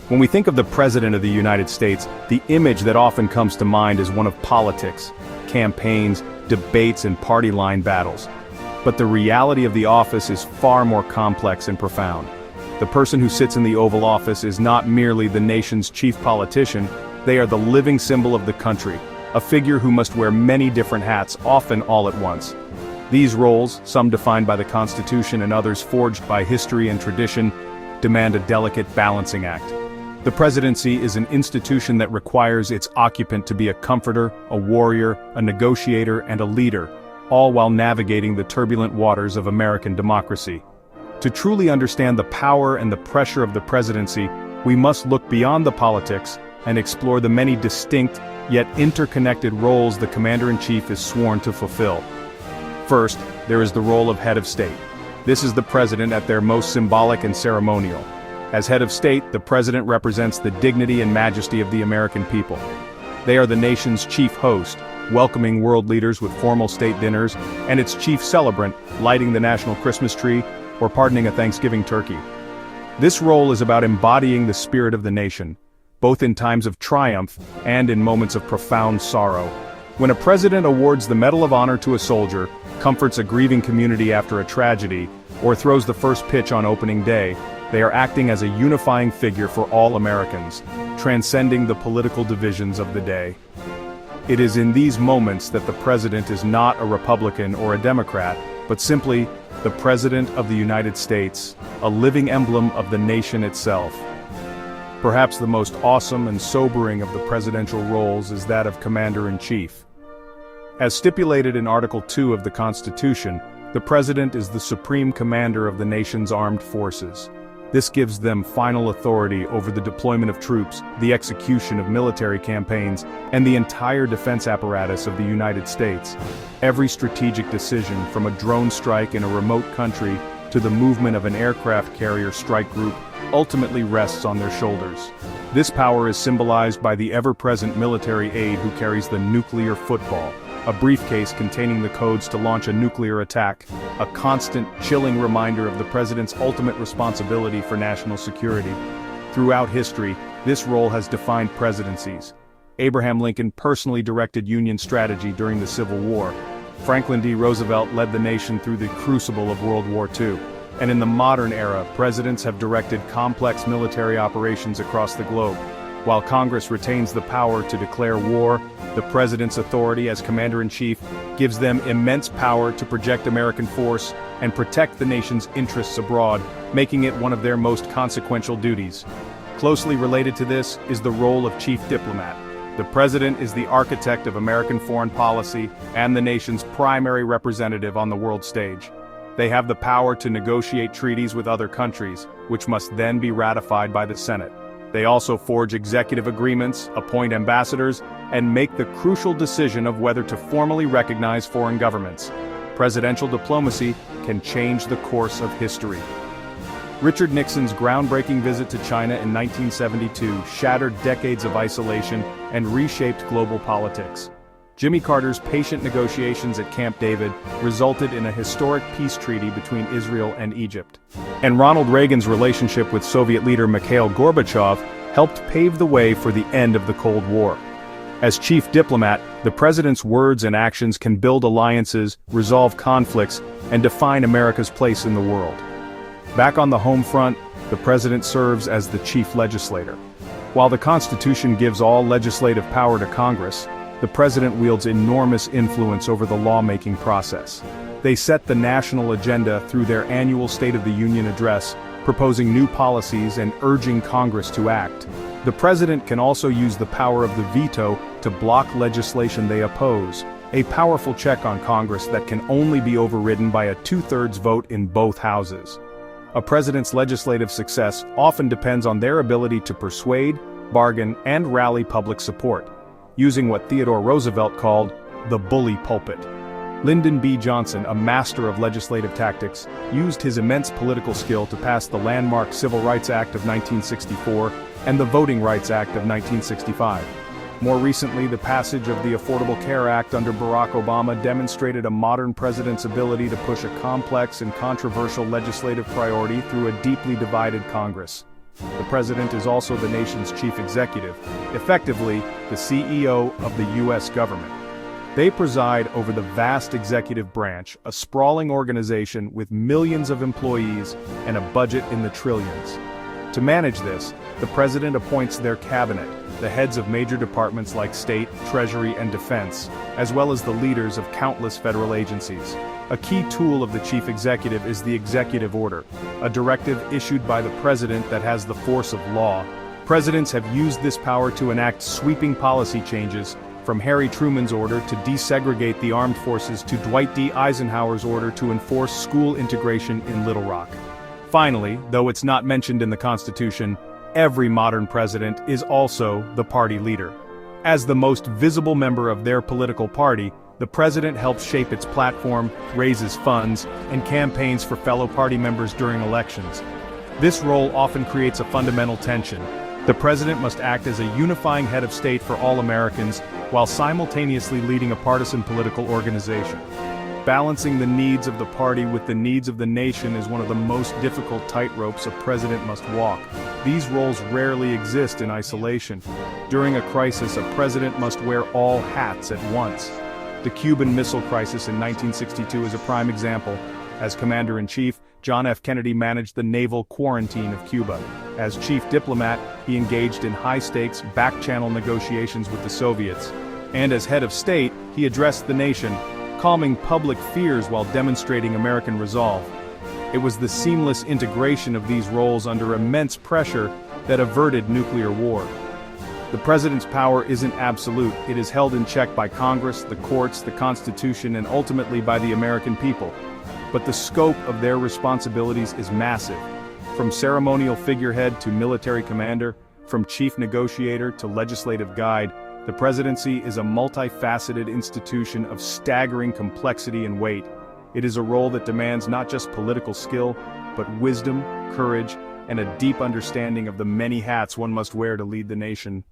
When we think of the President of the United States, the image that often comes to mind is one of politics, campaigns, debates, and party line battles. But the reality of the office is far more complex and profound. The person who sits in the Oval Office is not merely the nation's chief politician, they are the living symbol of the country, a figure who must wear many different hats, often all at once. These roles, some defined by the Constitution and others forged by history and tradition, demand a delicate balancing act. The presidency is an institution that requires its occupant to be a comforter, a warrior, a negotiator, and a leader, all while navigating the turbulent waters of American democracy. To truly understand the power and the pressure of the presidency, we must look beyond the politics and explore the many distinct, yet interconnected roles the Commander-in-Chief is sworn to fulfill. First, there is the role of head of state. This is the president at their most symbolic and ceremonial. As head of state, the president represents the dignity and majesty of the American people. They are the nation's chief host, welcoming world leaders with formal state dinners, and its chief celebrant, lighting the national Christmas tree or pardoning a Thanksgiving turkey. This role is about embodying the spirit of the nation, both in times of triumph and in moments of profound sorrow. When a president awards the Medal of Honor to a soldier, comforts a grieving community after a tragedy, or throws the first pitch on opening day, they are acting as a unifying figure for all Americans, transcending the political divisions of the day. It is in these moments that the president is not a Republican or a Democrat, but simply the President of the United States, a living emblem of the nation itself. Perhaps the most awesome and sobering of the presidential roles is that of Commander-in-Chief. As stipulated in Article 2 of the Constitution, the President is the supreme commander of the nation's armed forces. This gives them final authority over the deployment of troops, the execution of military campaigns, and the entire defense apparatus of the United States. Every strategic decision, from a drone strike in a remote country to the movement of an aircraft carrier strike group, ultimately rests on their shoulders. This power is symbolized by the ever-present military aide who carries the nuclear football, a briefcase containing the codes to launch a nuclear attack, a constant, chilling reminder of the president's ultimate responsibility for national security. Throughout history, this role has defined presidencies. Abraham Lincoln personally directed Union strategy during the Civil War. Franklin D. Roosevelt led the nation through the crucible of World War II. And in the modern era, presidents have directed complex military operations across the globe. While Congress retains the power to declare war, the president's authority as commander-in-chief gives them immense power to project American force and protect the nation's interests abroad, making it one of their most consequential duties. Closely related to this is the role of chief diplomat. The president is the architect of American foreign policy and the nation's primary representative on the world stage. They have the power to negotiate treaties with other countries, which must then be ratified by the Senate. They also forge executive agreements, appoint ambassadors, and make the crucial decision of whether to formally recognize foreign governments. Presidential diplomacy can change the course of history. Richard Nixon's groundbreaking visit to China in 1972 shattered decades of isolation and reshaped global politics. Jimmy Carter's patient negotiations at Camp David resulted in a historic peace treaty between Israel and Egypt. And Ronald Reagan's relationship with Soviet leader Mikhail Gorbachev helped pave the way for the end of the Cold War. As chief diplomat, the president's words and actions can build alliances, resolve conflicts, and define America's place in the world. Back on the home front, the president serves as the chief legislator. While the Constitution gives all legislative power to Congress, the president wields enormous influence over the lawmaking process. They set the national agenda through their annual State of the Union address, proposing new policies and urging Congress to act. The president can also use the power of the veto to block legislation they oppose, a powerful check on Congress that can only be overridden by a two-thirds vote in both houses. A president's legislative success often depends on their ability to persuade, bargain, and rally public support, using what Theodore Roosevelt called the bully pulpit. Lyndon B. Johnson, a master of legislative tactics, used his immense political skill to pass the landmark Civil Rights Act of 1964 and the Voting Rights Act of 1965. More recently, the passage of the Affordable Care Act under Barack Obama demonstrated a modern president's ability to push a complex and controversial legislative priority through a deeply divided Congress. The president is also the nation's chief executive, effectively the CEO of the U.S. government. They preside over the vast executive branch, a sprawling organization with millions of employees and a budget in the trillions. To manage this, the president appoints their cabinet, the heads of major departments like State, Treasury, and Defense, as well as the leaders of countless federal agencies. A key tool of the chief executive is the executive order, a directive issued by the president that has the force of law. Presidents have used this power to enact sweeping policy changes, from Harry Truman's order to desegregate the armed forces to Dwight D. Eisenhower's order to enforce school integration in Little Rock. Finally, though it's not mentioned in the Constitution, every modern president is also the party leader. As the most visible member of their political party, the president helps shape its platform, raises funds, and campaigns for fellow party members during elections. This role often creates a fundamental tension. The president must act as a unifying head of state for all Americans, while simultaneously leading a partisan political organization. Balancing the needs of the party with the needs of the nation is one of the most difficult tightropes a president must walk. These roles rarely exist in isolation. During a crisis, a president must wear all hats at once. The Cuban Missile Crisis in 1962 is a prime example. As Commander-in-Chief, John F. Kennedy managed the naval quarantine of Cuba. As chief diplomat, he engaged in high-stakes, back-channel negotiations with the Soviets. And as head of state, he addressed the nation, calming public fears while demonstrating American resolve. It was the seamless integration of these roles under immense pressure that averted nuclear war. The president's power isn't absolute. It is held in check by Congress, the courts, the Constitution, and ultimately by the American people. But the scope of their responsibilities is massive. From ceremonial figurehead to military commander, from chief negotiator to legislative guide, the presidency is a multifaceted institution of staggering complexity and weight. It is a role that demands not just political skill, but wisdom, courage, and a deep understanding of the many hats one must wear to lead the nation.